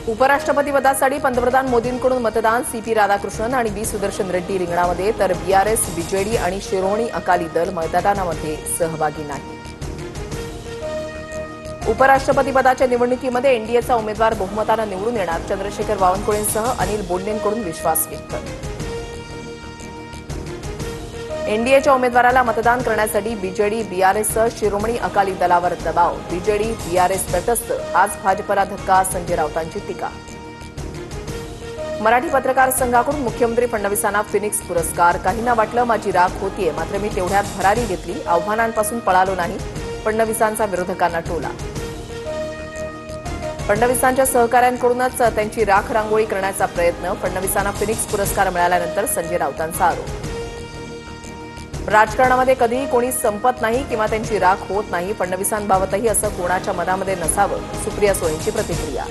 उपराष्ट्रपती पदासाठी पंतप्रधान मोदींकडून मतदान सीपी राधाकृष्णन आणि बी सुदर्शन रेड्डी रिंगणामध्ये तर बीआरएस बीजेडी आणि शिरोमणी अकाली दल मतदानामध्ये सहभागी नाही। उपराष्ट्रपती पदाच्या निवडणुकीमध्ये एनडीएचा उमेदवार बहुमतानं निवडून येणार, चंद्रशेखर बावनकुळेंसह अनिल बोंडेंकडून विश्वास व्यक्त। एनडीएच्या उमेदवाराला मतदान करण्यासाठी बीजेडी बीआरएससह शिरोमणी अकाली दलावर दबाव, बीजेडी बीआरएस तटस्थ, आज भाजपला धक्का, संजय राऊतांची टीका। मराठी पत्रकार संघाकडून मुख्यमंत्री फडणवीसांना फिनिक्स पुरस्कार, काहींना वाटलं माझी राख होतीये, मात्र मी तेवढ्यात भरारी घेतली, आव्हानांपासून पळालो नाही, फडणवीसांचा विरोधकांना टोला। फडणवीसांच्या सहकाऱ्यांकडूनच त्यांची राख रांगोळी करण्याचा प्रयत्न, फडणवीसांना फिनिक्स पुरस्कार मिळाल्यानंतर संजय राऊतांचा आरोप। राजकारणामध्ये कधीही कोणी संपत नाही किंवा त्यांची राख होत नाही, फडणवीसांबाबतही असं कोणाच्या मनामध्ये नसावं, सुप्रिया सुळेंची प्रतिक्रिया।